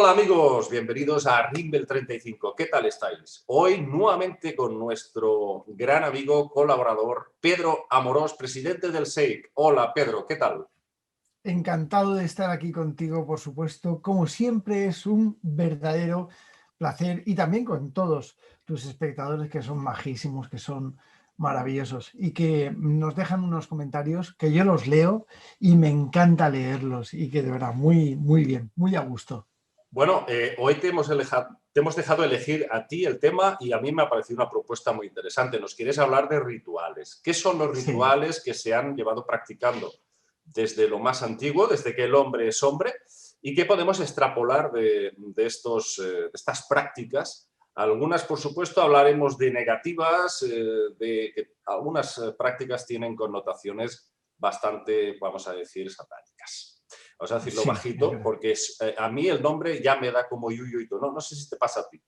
Hola amigos, bienvenidos a Rimbel 35. ¿Qué tal estáis? Hoy nuevamente con nuestro gran amigo, colaborador, Pedro Amorós, presidente del SEIC. Hola Pedro, ¿qué tal? Encantado de estar aquí contigo, por supuesto. Como siempre, es un verdadero placer y también con todos tus espectadores que son majísimos, que son maravillosos y que nos dejan unos comentarios que yo los leo y me encanta leerlos y que de verdad, muy bien, muy a gusto. Bueno, hoy te hemos dejado elegir a ti el tema y a mí me ha parecido una propuesta muy interesante. Nos quieres hablar de rituales. ¿Qué son los Sí. rituales que se han llevado practicando desde lo más antiguo, desde que el hombre es hombre? ¿Y qué podemos extrapolar de estas prácticas? Algunas, por supuesto, hablaremos de negativas, de que algunas prácticas tienen connotaciones bastante, vamos a decir, satánicas. Vamos a decirlo Sí, es bajito, verdad. porque a mí el nombre ya me da como yuyuito. No sé si te pasa a ti.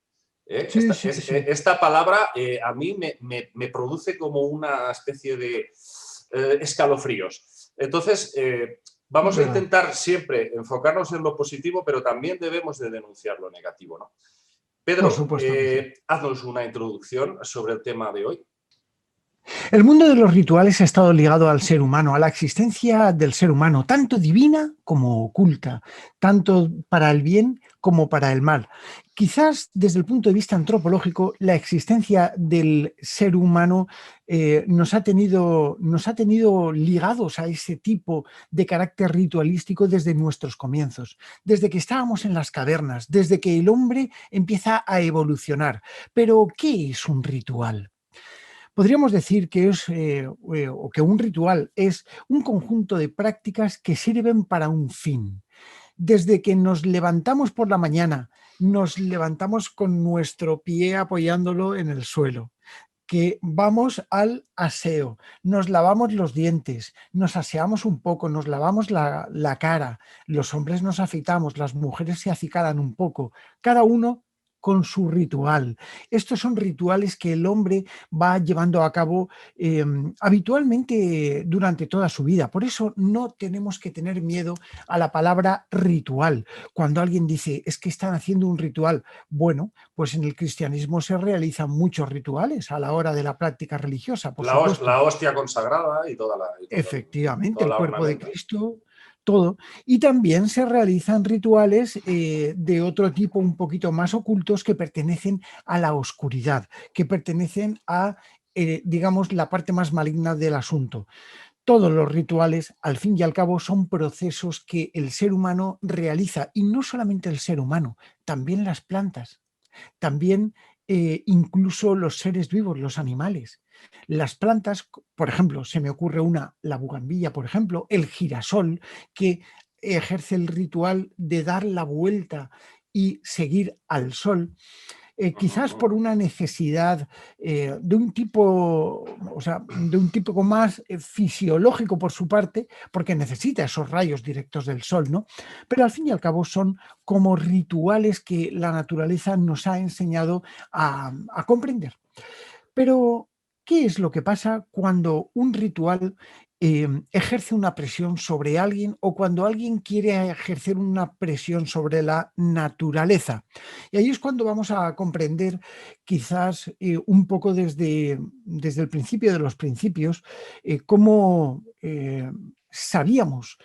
Sí, sí, sí. Esta palabra a mí me produce como una especie de escalofríos. Entonces, Es vamos a verdad. intentar siempre enfocarnos en lo positivo, pero también debemos de denunciar lo negativo, ¿no? Por Pedro, supuesto que sí. haznos una introducción sobre el tema de hoy. El mundo de los rituales ha estado ligado al ser humano, a la existencia del ser humano, tanto divina como oculta, tanto para el bien como para el mal. Quizás desde el punto de vista antropológico, la existencia del ser humano nos ha tenido ligados a ese tipo de carácter ritualístico desde nuestros comienzos, desde que estábamos en las cavernas, desde que el hombre empieza a evolucionar. Pero, ¿qué es un ritual? Podríamos decir que o que un ritual es un conjunto de prácticas que sirven para un fin. Desde que nos levantamos por la mañana, nos levantamos con nuestro pie apoyándolo en el suelo, que vamos al aseo, nos lavamos los dientes, nos aseamos un poco, nos lavamos la cara, los hombres nos afeitamos, las mujeres se acicalan un poco, cada uno con su ritual. Estos son rituales que el hombre va llevando a cabo habitualmente durante toda su vida. Por eso no tenemos que tener miedo a la palabra ritual. Cuando alguien dice, es que están haciendo un ritual, bueno, pues en el cristianismo se realizan muchos rituales a la hora de la práctica religiosa, por supuesto. La hostia consagrada y Efectivamente, toda el la cuerpo de ornamenta. Cristo, todo. Y también se realizan rituales de otro tipo, un poquito más ocultos, que pertenecen a la oscuridad, que pertenecen a, digamos, la parte más maligna del asunto. Todos los rituales, al fin y al cabo, son procesos que el ser humano realiza, y no solamente el ser humano, también las plantas. También incluso los seres vivos, los animales. Las plantas, por ejemplo, se me ocurre la bugambilla, por ejemplo, el girasol, que ejerce el ritual de dar la vuelta y seguir al sol. Quizás por una necesidad de un tipo, o sea, de un tipo más fisiológico por su parte, porque necesita esos rayos directos del sol, ¿no? Pero al fin y al cabo son como rituales que la naturaleza nos ha enseñado a comprender. Pero, ¿qué es lo que pasa cuando un ritual ejerce una presión sobre alguien o cuando alguien quiere ejercer una presión sobre la naturaleza? Y ahí es cuando vamos a comprender quizás un poco desde el principio de los principios cómo sabíamos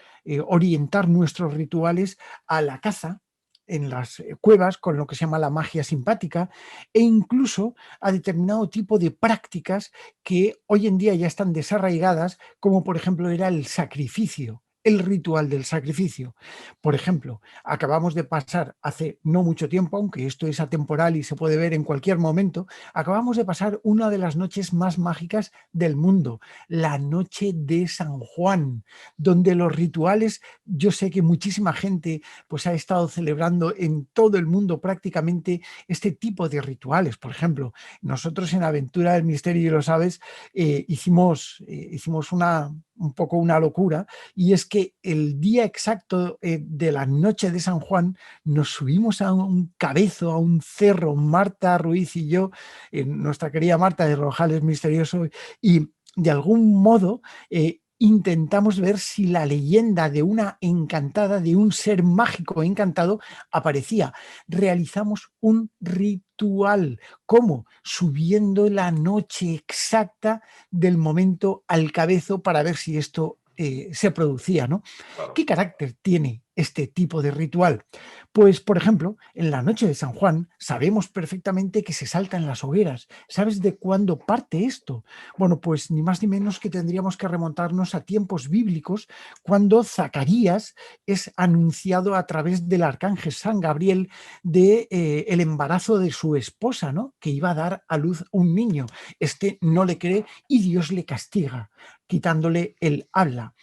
orientar nuestros rituales a la caza en las cuevas con lo que se llama la magia simpática e incluso a determinado tipo de prácticas que hoy en día ya están desarraigadas, como por ejemplo era el sacrificio, el ritual del sacrificio. Por ejemplo, acabamos de pasar hace no mucho tiempo, aunque esto es atemporal y se puede ver en cualquier momento, acabamos de pasar una de las noches más mágicas del mundo, la noche de San Juan, donde los rituales, yo sé que muchísima gente pues ha estado celebrando en todo el mundo prácticamente este tipo de rituales. Por ejemplo, nosotros en Aventura del Misterio, y lo sabes, hicimos un poco una locura, y es que el día exacto de la noche de San Juan nos subimos a un cabezo, a un cerro, Marta Ruiz y yo, nuestra querida Marta de Rojales Misterioso, y de algún modo intentamos ver si la leyenda de una encantada, de un ser mágico encantado, aparecía. Realizamos un ritual. ¿Cómo? Subiendo la noche exacta del momento al cabezo para ver si esto se producía, ¿no? Claro. ¿Qué carácter tiene este tipo de ritual? Pues, por ejemplo, en la noche de San Juan sabemos perfectamente que se saltan las hogueras. ¿Sabes de cuándo parte esto? Bueno, pues ni más ni menos que tendríamos que remontarnos a tiempos bíblicos, cuando Zacarías es anunciado a través del arcángel San Gabriel de el embarazo de su esposa, ¿no? Que iba a dar a luz un niño. Este no le cree y Dios le castiga, quitándole el habla.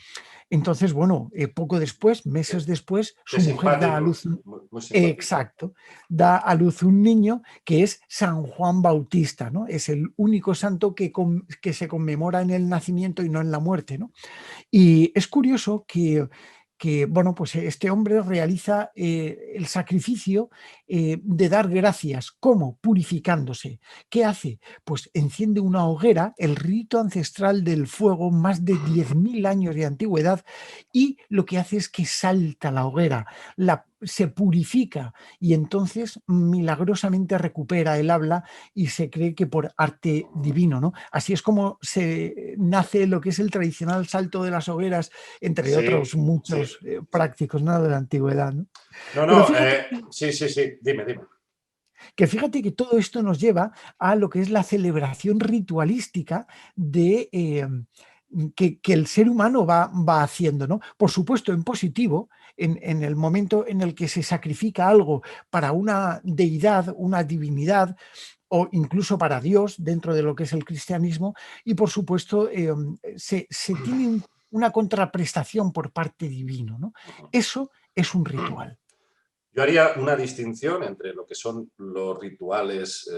Entonces, bueno, poco después, Qué, meses después, qué su mujer da a simpático, luz, muy, muy simpático. exacto, da a luz un niño que es San Juan Bautista, ¿no? Es el único santo que se conmemora en el nacimiento y no en la muerte, ¿no? Y es curioso que, bueno, pues este hombre realiza el sacrificio de dar gracias. ¿Cómo? Purificándose. ¿Qué hace? Pues enciende una hoguera, el rito ancestral del fuego, más de 10.000 años de antigüedad, y lo que hace es que salta la hoguera, se purifica y entonces milagrosamente recupera el habla y se cree que por arte divino, ¿no? Así es como se nace lo que es el tradicional salto de las hogueras, entre Sí, otros sí, muchos sí. prácticos, ¿no?, de la antigüedad, ¿no? No, Pero no, fíjate sí, sí, sí, dime, dime. fíjate que todo esto nos lleva a lo que es la celebración ritualística de, que el ser humano va haciendo, ¿no? Por supuesto, en positivo, en el momento en el que se sacrifica algo para una deidad, una divinidad, o incluso para Dios, dentro de lo que es el cristianismo, y por supuesto se tiene una contraprestación por parte divino, ¿no? Eso es un ritual. Yo haría una distinción entre lo que son los rituales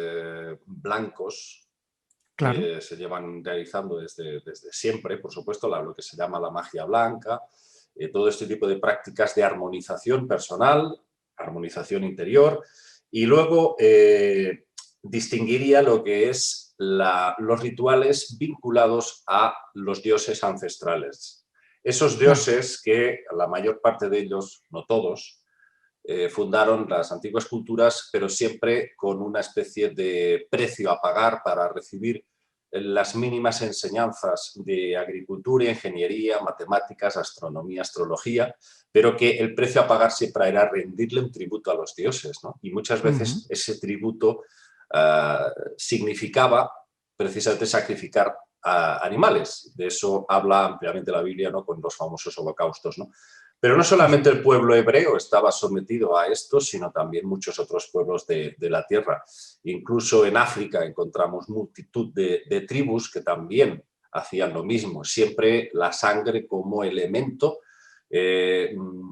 blancos, Claro. que se llevan realizando desde siempre, por supuesto, lo que se llama la magia blanca, todo este tipo de prácticas de armonización personal, armonización interior, y luego distinguiría lo que es los rituales vinculados a los dioses ancestrales. Esos Claro. dioses que la mayor parte de ellos, no todos, fundaron las antiguas culturas, pero siempre con una especie de precio a pagar para recibir las mínimas enseñanzas de agricultura, ingeniería, matemáticas, astronomía, astrología, pero que el precio a pagar siempre era rendirle un tributo a los dioses, ¿no? Y muchas Ujú. veces ese tributo significaba precisamente sacrificar a animales. De eso habla ampliamente la Biblia, ¿no?, con los famosos holocaustos, ¿no? Pero no Sí, sí. solamente el pueblo hebreo estaba sometido a esto, sino también muchos otros pueblos de la tierra. Incluso en África encontramos multitud de tribus que también hacían lo mismo, siempre la sangre como elemento,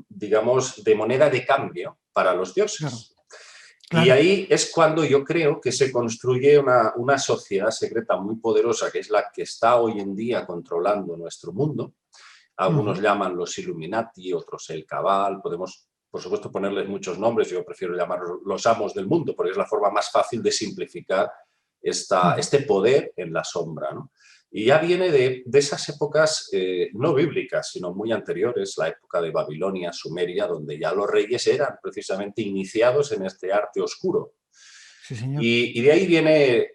digamos, de moneda de cambio para los Claro, dioses. Y claro. ahí es cuando yo creo que se construye una sociedad secreta muy poderosa, que es la que está hoy en día controlando nuestro mundo. Algunos Ujú. llaman los Illuminati, otros el Cabal. Podemos, por supuesto, ponerles muchos nombres. Yo prefiero llamarlos los amos del mundo, porque es la forma más fácil de simplificar Ujú. este poder en la sombra, ¿no? Y ya viene de esas épocas no bíblicas, sino muy anteriores, la época de Babilonia, Sumeria, donde ya los reyes eran precisamente iniciados en este arte oscuro. Sí, señor. Y de ahí viene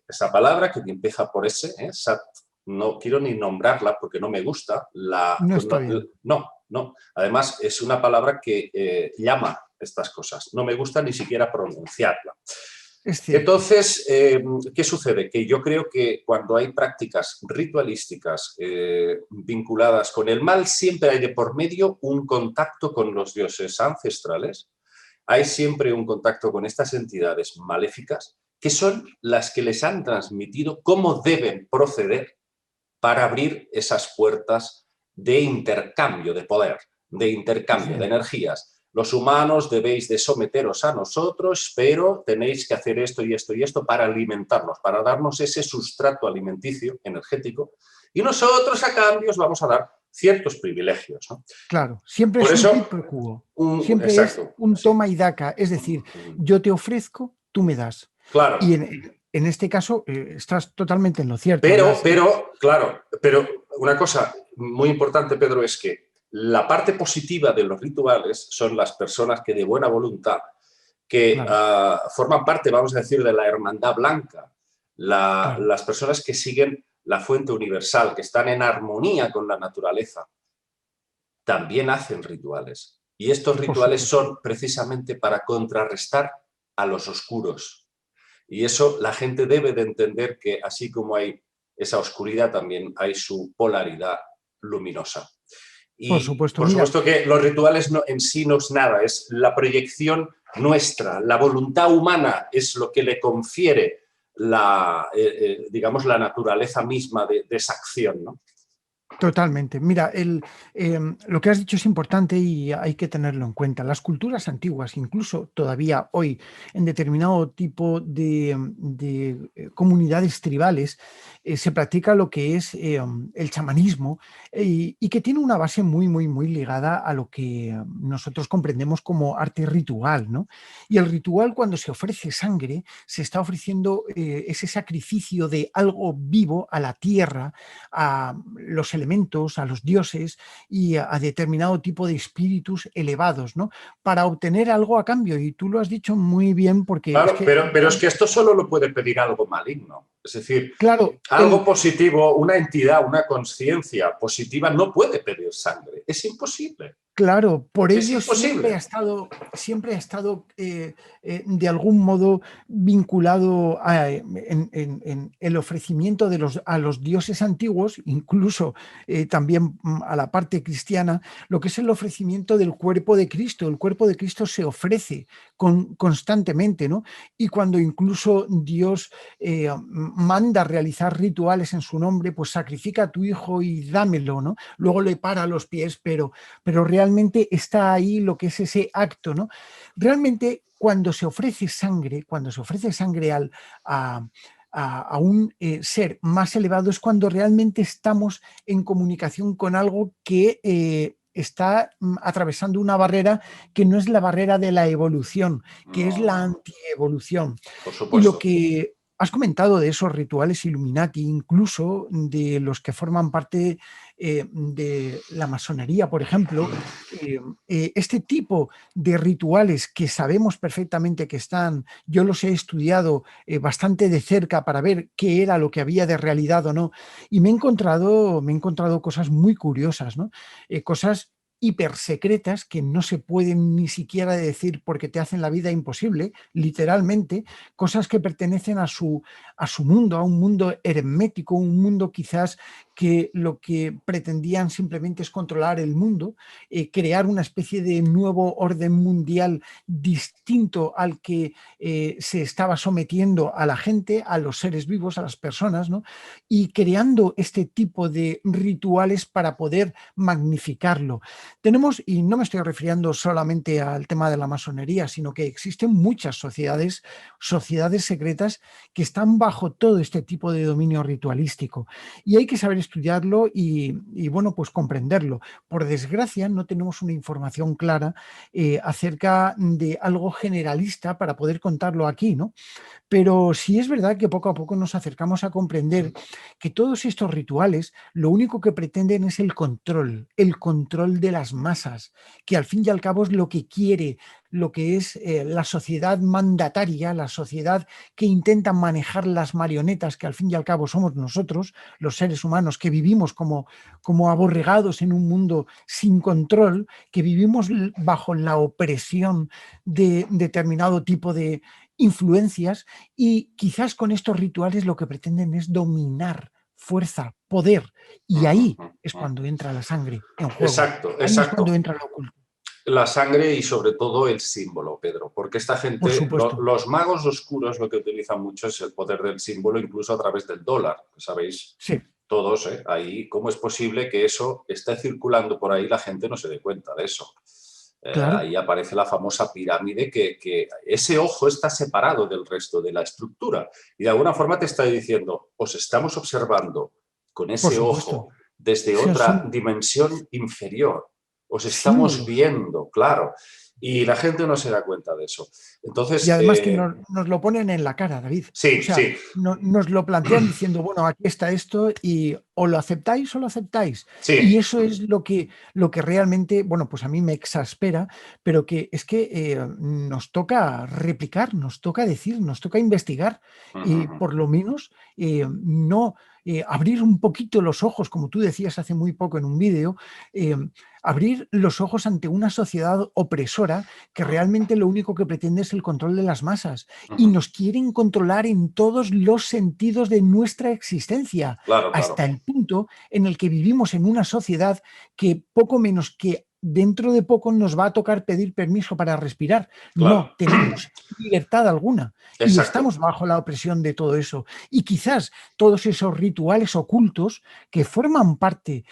esa palabra que empieza por ese, Sat. No quiero ni nombrarla porque no me gusta. No está bien. No, no. Además, es una palabra que llama estas cosas. No me gusta ni siquiera pronunciarla. Es cierto. Entonces, ¿qué sucede? Que yo creo que cuando hay prácticas ritualísticas vinculadas con el mal, siempre hay de por medio un contacto con los dioses ancestrales, hay siempre un contacto con estas entidades maléficas que son las que les han transmitido cómo deben proceder para abrir esas puertas de intercambio de poder, de Es intercambio de cierto. energías. Los humanos debéis de someteros a nosotros, pero tenéis que hacer esto y esto y esto para alimentarnos, para darnos ese sustrato alimenticio, energético, y nosotros a cambio os vamos a dar ciertos privilegios, ¿no? Claro, siempre Por es un eso, quid pro quo. Siempre es exacto, un sí. toma y daca. Es decir, yo te ofrezco, tú me das. Claro, Y en este caso estás totalmente en lo cierto. Además, claro, pero una cosa muy importante, Pedro, es que la parte positiva de los rituales son las personas que de buena voluntad, que Claro, forman parte, vamos a decir, de la hermandad blanca, claro, las personas que siguen la fuente universal, que están en armonía con la naturaleza, también hacen rituales. Y estos por rituales supuesto. son precisamente para contrarrestar a los oscuros. Y eso la gente debe de entender, que así como hay esa oscuridad, también hay su polaridad luminosa. Por Y supuesto. por Mira, supuesto que los rituales no, en sí no es nada, es la proyección nuestra, la voluntad humana es lo que le confiere digamos, la naturaleza misma de esa acción, ¿no? totalmente. Mira, lo que has dicho es importante y hay que tenerlo en cuenta. Las culturas antiguas, incluso todavía hoy, en determinado tipo de comunidades tribales, se practica lo que es el chamanismo y que tiene una base muy, muy, muy ligada a lo que nosotros comprendemos como arte ritual, ¿no? Y el ritual, cuando se ofrece sangre, se está ofreciendo ese sacrificio de algo vivo a la tierra, a los elementos, a los dioses y a determinado tipo de espíritus elevados, ¿no? Para obtener algo a cambio. Y tú lo has dicho muy bien porque es Claro, que, pero es que esto solo lo puede pedir algo maligno. Es decir, claro, algo positivo, una entidad, una conciencia positiva no puede pedir sangre. Es imposible. claro, por Es ello imposible. siempre ha estado de algún modo vinculado en el ofrecimiento a los dioses antiguos, incluso también a la parte cristiana, lo que es el ofrecimiento del cuerpo de Cristo. El cuerpo de Cristo se ofrece constantemente, ¿no? Y cuando incluso Dios manda realizar rituales en su nombre, pues sacrifica a tu hijo y dámelo, ¿no? Luego le para los pies, pero realmente está ahí lo que es ese acto, ¿no? Realmente cuando se ofrece sangre a un ser más elevado es cuando realmente estamos en comunicación con algo que está atravesando una barrera que no es la barrera de la evolución, que es No, la no, no. antievolución. Por Y lo supuesto. que has comentado de esos rituales Illuminati, incluso de los que forman parte de la masonería, por ejemplo, este tipo de rituales que sabemos perfectamente que están, yo los he estudiado bastante de cerca para ver qué era lo que había de realidad o no, y me he encontrado cosas muy curiosas, ¿no? Cosas hipersecretas que no se pueden ni siquiera decir porque te hacen la vida imposible, literalmente, cosas que pertenecen a su mundo, a un mundo hermético, un mundo quizás que lo que pretendían simplemente es controlar el mundo, crear una especie de nuevo orden mundial distinto al que se estaba sometiendo a la gente, a los seres vivos, a las personas, ¿no? Y creando este tipo de rituales para poder magnificarlo. Tenemos, y no me estoy refiriendo solamente al tema de la masonería, sino que existen muchas sociedades secretas que están bajo todo este tipo de dominio ritualístico. Y hay que saber estudiarlo y bueno, pues comprenderlo. Por desgracia, no tenemos una información clara acerca de algo generalista para poder contarlo aquí, ¿no? Pero sí es verdad que poco a poco nos acercamos a comprender que todos estos rituales lo único que pretenden es el control de las masas, que al fin y al cabo es lo que quiere, lo que es la sociedad mandataria, la sociedad que intenta manejar las marionetas, que al fin y al cabo somos nosotros, los seres humanos, que vivimos como aborregados en un mundo sin control, que vivimos bajo la opresión de determinado tipo de influencias y quizás con estos rituales lo que pretenden es dominar fuerza, poder, y ahí es cuando entra la sangre en juego, Exacto, ahí es cuando exacto. entra lo oculto. La sangre y sobre todo el símbolo, Pedro, porque esta Por gente, supuesto, los magos oscuros lo que utilizan mucho es el poder del símbolo, incluso a través del dólar, que sabéis sí, todos, ¿eh? Ahí, ¿cómo es posible que eso esté circulando por ahí y la gente no se dé cuenta de eso? claro, Ahí aparece la famosa pirámide que ese ojo está separado del resto de la estructura y de alguna forma te está diciendo, os estamos observando con por ese supuesto. ojo desde Sí, otra son dimensión inferior, os estamos símbolos. viendo, claro, y la gente no se da cuenta de eso. Y Entonces, además que nos lo ponen en la cara, David. O sí, sea, sí, nos lo plantean diciendo, bueno, aquí está esto y o lo aceptáis o lo aceptáis. Sí. Y eso es lo que realmente, bueno, pues a mí me exaspera, pero que es que nos toca replicar, nos toca decir, nos toca investigar y por lo menos no abrir un poquito los ojos, como tú decías hace muy poco en un vídeo, abrir los ojos ante una sociedad opresora que realmente lo único que pretende es el control de las masas y nos quieren controlar en todos los sentidos de nuestra existencia, Claro, hasta claro. el punto en el que vivimos en una sociedad que poco menos que dentro de poco nos va a tocar pedir permiso para respirar. Claro. No tenemos libertad alguna y Exacto. estamos bajo la opresión de todo eso. Y quizás todos esos rituales ocultos que forman parte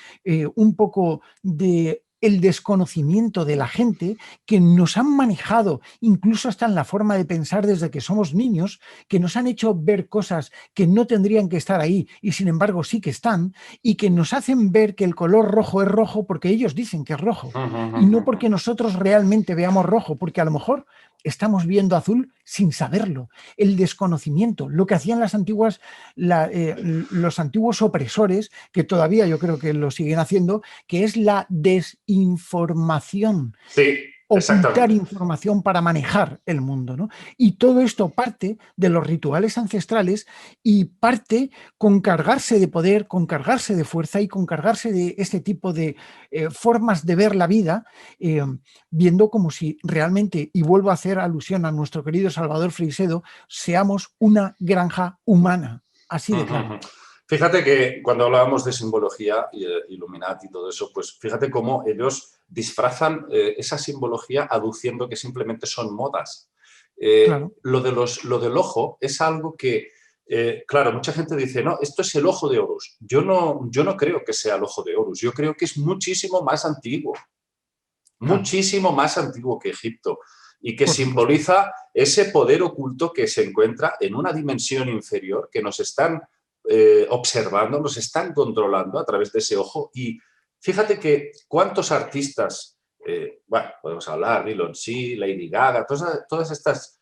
un poco de el desconocimiento de la gente, que nos han manejado incluso hasta en la forma de pensar desde que somos niños, que nos han hecho ver cosas que no tendrían que estar ahí y sin embargo sí que están, y que nos hacen ver que el color rojo es rojo porque ellos dicen que es rojo y no porque nosotros realmente veamos rojo, porque a lo mejor estamos viendo azul sin saberlo. El desconocimiento, lo que hacían los antiguos opresores, que todavía yo creo que lo siguen haciendo, que es la desinformación. Sí, Ocultar exactamente. información para manejar el mundo, ¿no? Y todo esto parte de los rituales ancestrales y parte con cargarse de poder, con cargarse de fuerza y con cargarse de este tipo de formas de ver la vida, viendo como si realmente, y vuelvo a hacer alusión a nuestro querido Salvador Freixedo, seamos una granja humana, así de claro. Fíjate que cuando hablábamos de simbología, Illuminati y todo eso, pues fíjate cómo ellos disfrazan esa simbología aduciendo que simplemente son modas. Claro. Lo del ojo es algo que, claro, mucha gente dice, no, esto es el ojo de Horus. Yo no creo que sea el ojo de Horus, yo creo que es Claro, muchísimo más antiguo que Egipto y que por supuesto. simboliza ese poder oculto que se encuentra en una dimensión inferior, que nos están observando, nos están controlando a través de ese ojo. Y fíjate que cuántos artistas, bueno, podemos hablar, Beyoncé, Lady Gaga, todas estas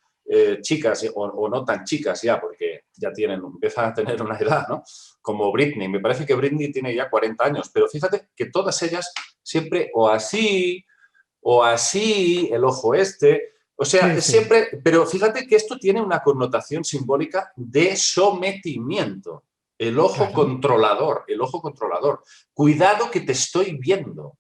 chicas, o no tan chicas ya, porque ya empiezan a tener una edad, ¿no? Como Britney, me parece que Britney tiene ya 40 años, pero fíjate que todas ellas siempre o así, el ojo este, o sea, Sí, sí. siempre, pero fíjate que esto tiene una connotación simbólica de sometimiento. El ojo Claro, controlador, el ojo controlador. Cuidado que te estoy viendo.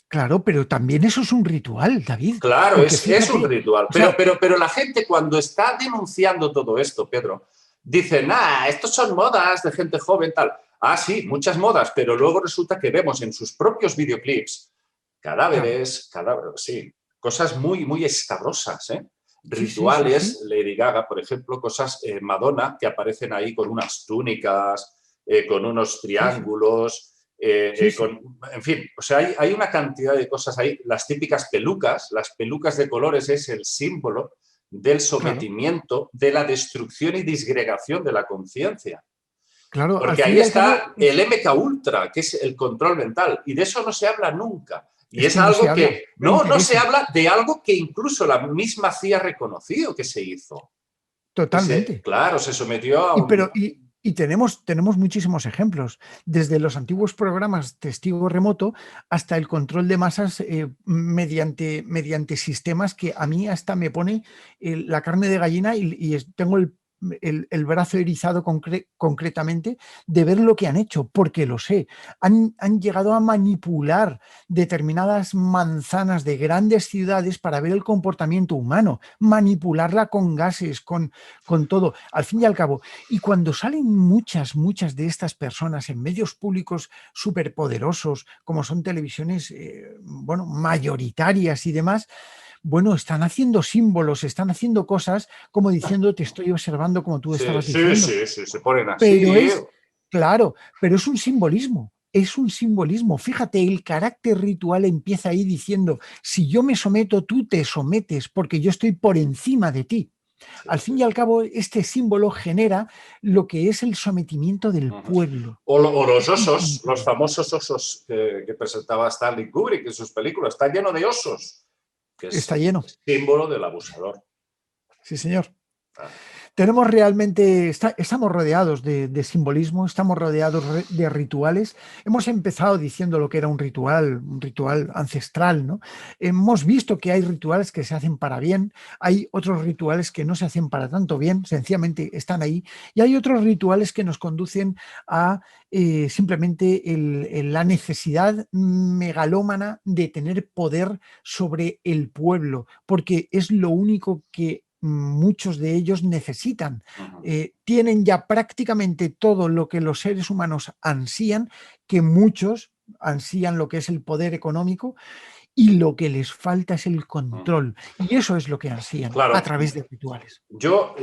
claro, pero también eso es un ritual, David, Claro, porque es un fíjate, ritual, o sea, pero la gente cuando está denunciando todo esto, Pedro, dice, nah, estos son modas de gente joven, tal. Ah, sí, muchas modas, pero luego resulta que vemos en sus propios videoclips claro, cadáveres, sí, cosas muy, muy escabrosas, ¿eh? sí, sí, sí, sí, Rituales, Lady Gaga, por ejemplo, cosas, Madonna, que aparecen ahí con unas túnicas, con unos sí, sí, triángulos, sí, sí, en fin, o sea, hay una cantidad de cosas ahí. Las típicas pelucas, las pelucas de colores es el símbolo del claro, sometimiento, de la destrucción y disgregación de la conciencia. claro, al Porque fin ahí y al cabo está el MK Ultra, que es el control mental, y de eso no se habla nunca. Y es es que no se algo habla, que no no se interesa, habla de algo que incluso la misma CIA ha reconocido que se hizo. totalmente. Claro, se sometió a Y, un... pero, y tenemos muchísimos ejemplos, desde los antiguos programas testigo remoto hasta el control de masas mediante sistemas que a mí hasta me pone la carne de gallina y tengo el brazo erizado concretamente de ver lo que han hecho, porque lo sé. Han llegado a manipular determinadas manzanas de grandes ciudades para ver el comportamiento humano, manipularla con gases, con todo. Al fin y al cabo, y cuando salen muchas de estas personas en medios públicos superpoderosos, como son televisiones, bueno, mayoritarias y demás, bueno, están haciendo símbolos, están haciendo cosas como diciendo, te estoy observando como tú Sí, estabas sí, diciendo. sí, sí, se ponen Pero así. es, claro, pero es un simbolismo. Es un simbolismo. Fíjate, el carácter ritual empieza ahí diciendo, si yo me someto, tú te sometes porque yo estoy por encima de ti. Sí, Al sí. fin y al cabo, este símbolo genera lo que es el sometimiento del Ujú. pueblo. O los Es un osos, los sometimiento. famosos osos que presentaba Stanley Kubrick en sus películas. Está lleno de osos, que Está es lleno. símbolo del abusador. Sí, señor. Claro. Tenemos realmente, estamos rodeados de simbolismo, estamos rodeados de rituales. Hemos empezado diciendo lo que era un ritual ancestral, ¿no? Hemos visto que hay rituales que se hacen para bien, hay otros rituales que no se hacen para tanto bien, sencillamente están ahí, y hay otros rituales que nos conducen a simplemente la necesidad megalómana de tener poder sobre el pueblo, porque es lo único que muchos de ellos necesitan. Tienen ya prácticamente todo lo que los seres humanos ansían, que muchos ansían lo que es el poder económico, y lo que les falta es el control. Y eso es lo que ansían a Claro, través de rituales. yo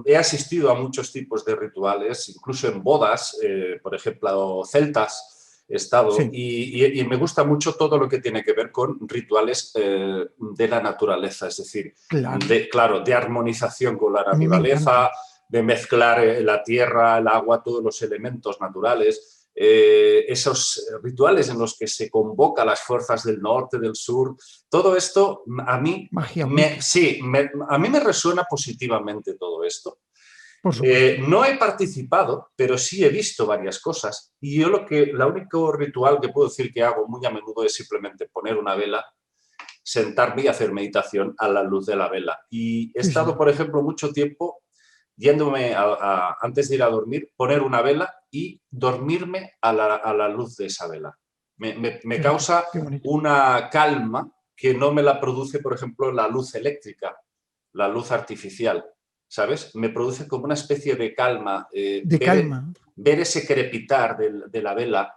he asistido a muchos tipos de rituales, incluso en bodas, por ejemplo, celtas he estado, Sí, y me gusta mucho todo lo que tiene que ver con rituales de la naturaleza, es decir, claro. claro, de armonización con la A mí me naturaleza, encantan. de mezclar la tierra, el agua, todos los elementos naturales. Esos rituales en los que se convoca a las fuerzas del norte, del sur, todo esto a mí Magia wicca, sí, a mí me resuena positivamente todo esto. por supuesto. No he participado, pero sí he visto varias cosas. Y yo la único ritual que puedo decir que hago muy a menudo es simplemente poner una vela, sentarme y hacer meditación a la luz de la vela. Y he Sí, estado, sí. por ejemplo, mucho tiempo yéndome antes de ir a dormir, poner una vela y dormirme a la luz de esa vela. Me Fíjate, causa qué bonito. una calma que no me la produce, por ejemplo, la luz eléctrica, la luz artificial, ¿sabes? Me produce como una especie de calma, De calma. ver ese crepitar de la vela,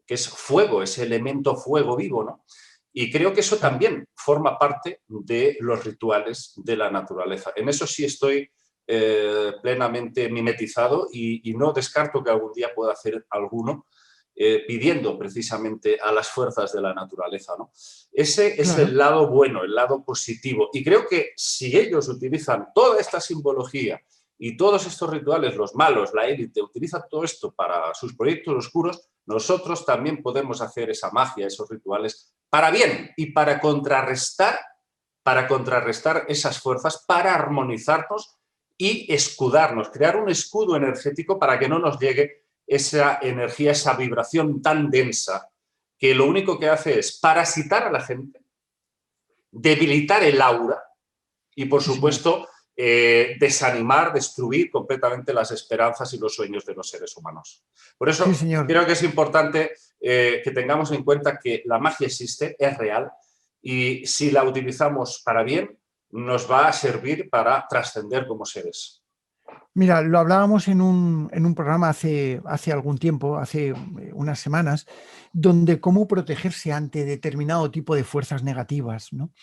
que es fuego, ese elemento fuego vivo, ¿no? Y creo que eso Claro. también forma parte de los rituales de la naturaleza. En eso sí estoy plenamente mimetizado y no descarto que algún día pueda hacer alguno pidiendo precisamente a las fuerzas de la naturaleza, ¿no? Ese es Claro. el lado bueno, el lado positivo. Y creo que si ellos utilizan toda esta simbología y todos estos rituales, los malos, la élite, utilizan todo esto para sus proyectos oscuros, nosotros también podemos hacer esa magia, esos rituales, para bien y para contrarrestar esas fuerzas, para armonizarnos y escudarnos, crear un escudo energético para que no nos llegue esa energía, esa vibración tan densa que lo único que hace es parasitar a la gente, debilitar el aura y, por Sí, señor. supuesto, desanimar, destruir completamente las esperanzas y los sueños de los seres humanos. Por Sí, eso señor. creo que es importante que tengamos en cuenta que la magia existe, es real, y si la utilizamos para bien, nos va a servir para trascender como seres. Mira, lo hablábamos en un programa hace algún tiempo, hace unas semanas, donde cómo protegerse ante determinado tipo de fuerzas negativas, ¿no?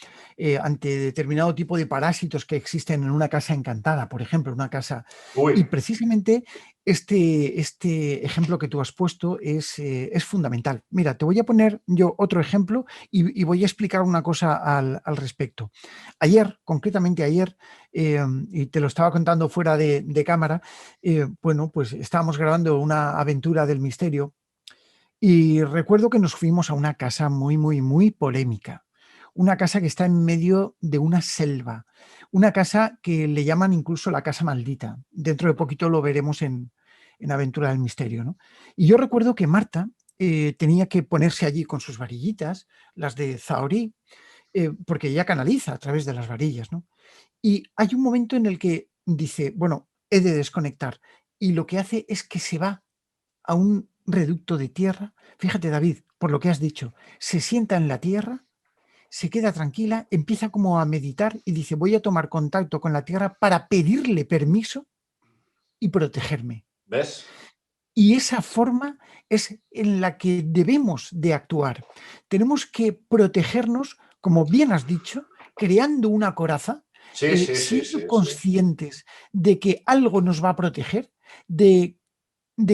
Ante determinado tipo de parásitos que existen en una casa encantada, por ejemplo, una casa. Y Uy, precisamente este ejemplo que tú has puesto es fundamental. Mira, te voy a poner yo otro ejemplo y voy a explicar una cosa al respecto. Ayer, concretamente ayer, y te lo estaba contando fuera de cámara, bueno, pues estábamos grabando una aventura del misterio y recuerdo que nos fuimos a una casa muy, muy, muy polémica. Una casa que está en medio de una selva. Una casa que le llaman incluso la casa maldita. Dentro de poquito lo veremos en Aventura del Misterio, ¿no? Y yo recuerdo que Marta tenía que ponerse allí con sus varillitas, las de Zahorí, porque ella canaliza a través de las varillas, ¿no? Y hay un momento en el que dice, bueno, he de desconectar. Y lo que hace es que se va a un reducto de tierra. Fíjate, David, por lo que has dicho, se sienta en la tierra, se queda tranquila, empieza como a meditar y dice, voy a tomar contacto con la tierra para pedirle permiso y protegerme. ¿ves? Y esa forma es en la que debemos de actuar. Tenemos que protegernos, como bien has dicho, creando una coraza, Sí, sí, sí, siendo sí, sí. conscientes de que algo nos va a proteger, de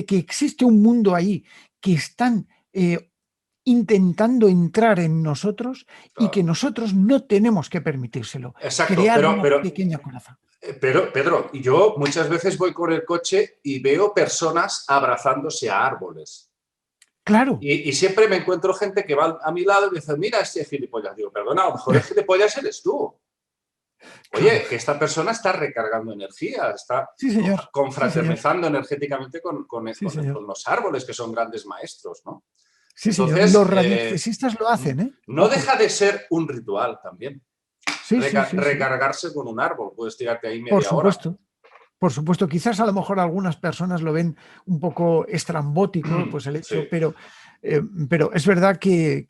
que existe un mundo ahí que están intentando entrar en nosotros y que Claro. nosotros no tenemos que permitírselo. Exacto, Crear una pequeña coraza. pero Pedro, yo muchas veces voy con el coche y veo personas abrazándose a árboles. Claro, Y siempre me encuentro gente que va a mi lado y me dice, mira este gilipollas. Digo, perdona, a lo mejor el gilipollas eres tú. Claro. Oye, que esta persona está recargando energía, está Sí, señor. Sí, señor. confraternizando energéticamente Sí, señor. con los árboles, que son grandes maestros, ¿no? Sí, señor. Entonces, Los radioestesistas lo hacen, ¿eh? no Ojo. deja de ser un ritual también. Sí, sí, sí, sí. Recargarse con un árbol, puedes tirarte ahí Por media hora. supuesto. Por supuesto, quizás a lo mejor algunas personas lo ven un poco estrambótico, pues el hecho, Sí, pero es verdad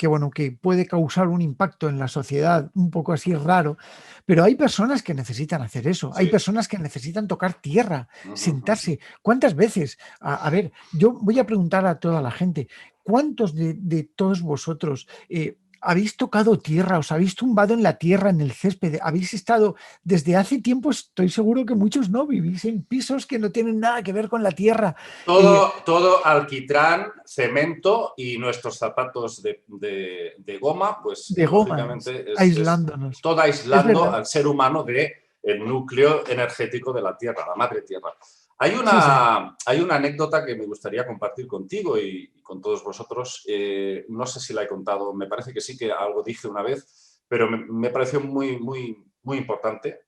bueno, que puede causar un impacto en la sociedad un poco así raro, pero hay personas que necesitan hacer eso, hay sí. personas que necesitan tocar tierra, Ujú, ujú. sentarse. ¿Cuántas veces? A ver, yo voy a preguntar a toda la gente, ¿cuántos de todos vosotros habéis tocado tierra, os habéis tumbado en la tierra, en el césped, habéis estado desde hace tiempo? Estoy seguro que muchos no, vivís en pisos que no tienen nada que ver con la tierra. Todo alquitrán, cemento y nuestros zapatos de goma, pues De goma, lógicamente es aislándonos. todo Es aislando verdad. al ser humano del núcleo energético de la Tierra, la madre Tierra. Sí, señor. Hay una anécdota que me gustaría compartir contigo y con todos vosotros. No sé si la he contado, me parece que sí, que algo dije una vez, pero me pareció muy importante.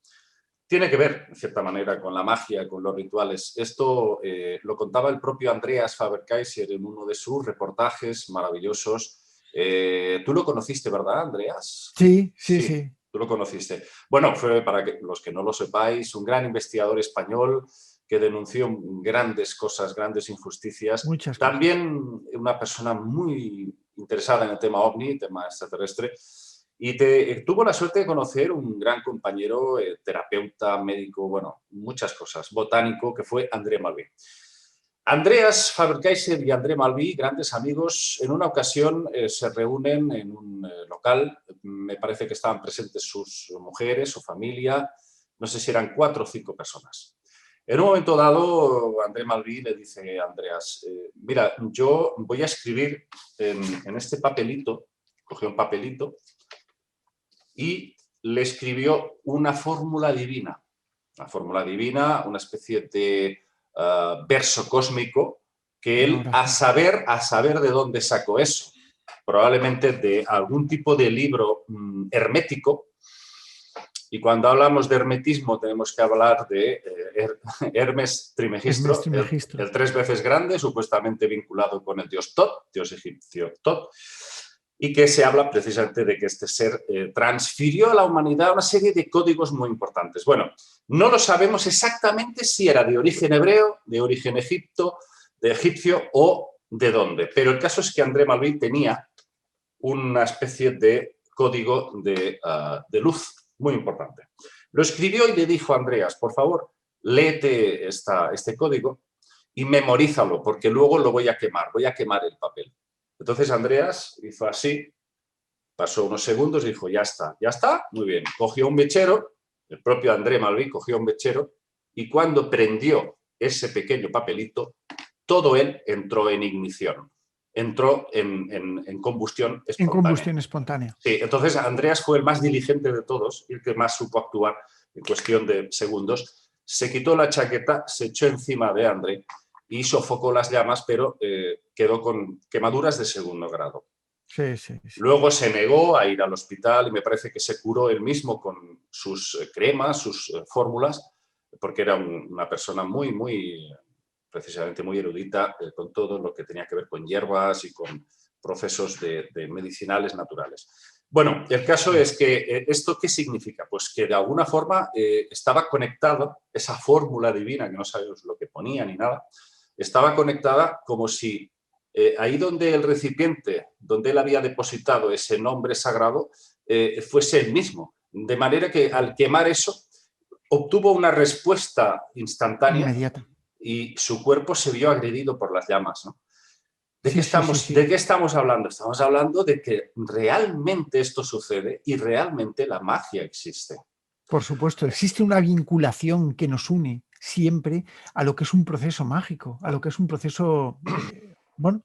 Tiene que ver, en cierta manera, con la magia, con los rituales. Esto lo contaba el propio Andreas Faber-Kaiser en uno de sus reportajes maravillosos. Tú lo conociste, ¿verdad, Andreas? Sí, sí, Sí, sí. tú lo conociste. Bueno, fue, para que, los que no lo sepáis, un gran investigador español que denunció grandes cosas, grandes injusticias. Muchas cosas. También una persona muy interesada en el tema ovni, tema extraterrestre. Y tuvo la suerte de conocer un gran compañero, terapeuta, médico, bueno, muchas cosas, botánico, que fue André Malví. Andreas Faber-Kaiser y André Malví, grandes amigos, en una ocasión se reúnen en un local. Me parece que estaban presentes sus mujeres, su familia, no sé si eran 4 o 5 personas. En un momento dado, André Malví le dice a Andreas, mira, yo voy a escribir en este papelito, cogió un papelito, y le escribió una fórmula divina, una especie de verso cósmico que Una él, a oración. saber de dónde sacó eso, probablemente de algún tipo de libro hermético. Y cuando hablamos de hermetismo tenemos que hablar de Hermes Es Trismegisto, nuestro registro. el 3 veces grande, supuestamente vinculado con el dios Tot, dios egipcio Tot, y que se habla precisamente de que este ser transfirió a la humanidad una serie de códigos muy importantes. Bueno, no lo sabemos exactamente si era de origen hebreo, de origen de egipcio o de dónde, pero el caso es que André Malví tenía una especie de código de luz muy importante. Lo escribió y le dijo a Andreas, por favor, léete este código y memorízalo, porque luego lo voy a quemar el papel. Entonces Andreas hizo así, pasó unos segundos y dijo, ya está, muy bien. Cogió un mechero, el propio André Malví cogió un mechero y cuando prendió ese pequeño papelito, todo él entró en ignición, entró en combustión En espontánea. combustión espontánea. Sí, entonces Andreas fue el más diligente de todos y el que más supo actuar en cuestión de segundos. Se quitó la chaqueta, se echó encima de André y sofocó las llamas, pero quedó con quemaduras de segundo grado. Sí, sí, sí. Luego se negó a ir al hospital y me parece que se curó él mismo con sus cremas, sus fórmulas, porque era una persona precisamente muy erudita con todo lo que tenía que ver con hierbas y con procesos de medicinales naturales. Bueno, el caso es que ¿esto qué significa? Pues que de alguna forma estaba conectada, esa fórmula divina, que no sabemos lo que ponía ni nada, estaba conectada como si ahí donde el recipiente, donde él había depositado ese nombre sagrado, fuese él mismo. De manera que al quemar eso, obtuvo una respuesta instantánea Inmediata. y su cuerpo se vio agredido por las llamas, ¿no? Sí, sí, sí, ¿De sí. qué estamos hablando? Estamos hablando de que realmente esto sucede y realmente la magia existe. Por supuesto, existe una vinculación que nos une siempre a lo que es un proceso mágico, a lo que es un proceso, bueno,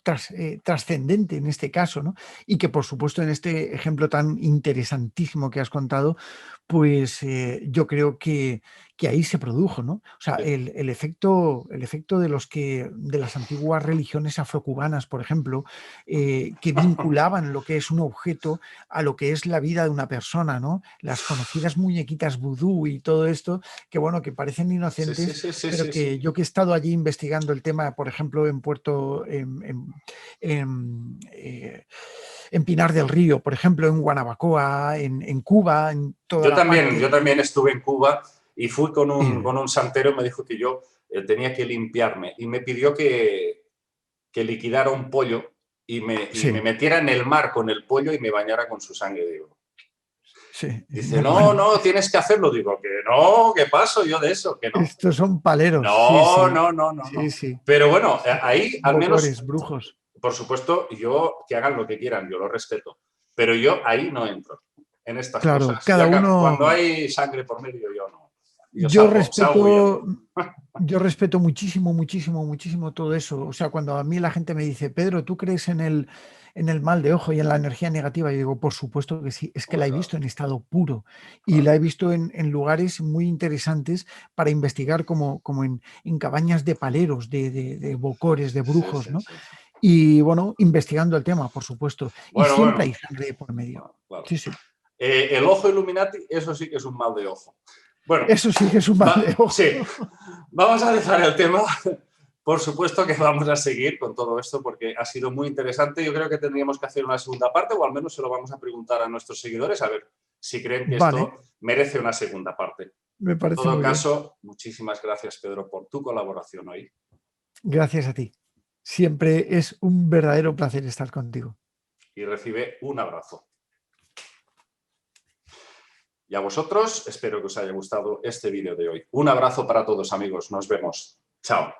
trascendente en este caso, ¿no? Y que, por supuesto, en este ejemplo tan interesantísimo que has contado, pues yo creo que ahí se produjo, ¿no? O sea, Sí. el efecto de las antiguas religiones afrocubanas, por ejemplo, que vinculaban lo que es un objeto a lo que es la vida de una persona, ¿no? Las conocidas muñequitas vudú y todo esto, que bueno, que parecen Sí, sí, inocentes, sí, sí, pero sí, que sí. yo que he estado allí investigando el tema, por ejemplo, en Pinar del Río, por ejemplo, en Guanabacoa, en Cuba, en toda la Yo parte. también estuve en Cuba y fui eh, con un santero y me dijo que yo tenía que limpiarme y me pidió que liquidara un pollo y me sí, metiera en el mar con el pollo y me bañara con su sangre. Digo, sí, dice, no, bueno, no, tienes que hacerlo. Digo, que no, ¿qué paso yo de eso? Que no. estos son paleros, sí, No, sí, no, no, no, sí, no. sí, Pero bueno, ahí al menos, bocores, brujos. por supuesto, yo que hagan lo que quieran, yo lo respeto. Pero yo ahí no entro, en estas Claro, cosas. cada Ya que cuando uno, hay sangre por medio, yo no. Yo yo salgo huyendo. respeto, yo respeto muchísimo, muchísimo, muchísimo todo eso. O sea, cuando a mí la gente me dice, Pedro, ¿tú crees en el mal de ojo y en la energía negativa? Yo digo, por supuesto que sí, es que la Hombre, he claro, visto en estado puro y claro. la he visto en lugares muy interesantes para investigar, como en cabañas de paleros, de bocores, de Sí, brujos, sí, ¿no? sí, sí. Y bueno, investigando el tema, por supuesto. Y Bueno, siempre hay bueno, sangre por medio. bueno, claro. Sí, sí. El ojo Illuminati, eso sí que es un mal de ojo. Bueno, Eso sí que es un mal de sí, ojo. vamos a dejar el tema. Por supuesto que vamos a seguir con todo esto porque ha sido muy interesante. Yo creo que tendríamos que hacer una segunda parte o al menos se lo vamos a preguntar a nuestros seguidores a ver si creen que Vale, esto merece una segunda parte. me En parece todo muy bien. caso, muchísimas gracias, Pedro, por tu colaboración hoy Gracias a ti. Siempre es un verdadero placer estar contigo. y recibe un abrazo. Y a vosotros, espero que os haya gustado este vídeo de hoy. Un abrazo para todos, amigos. Nos vemos. Chao.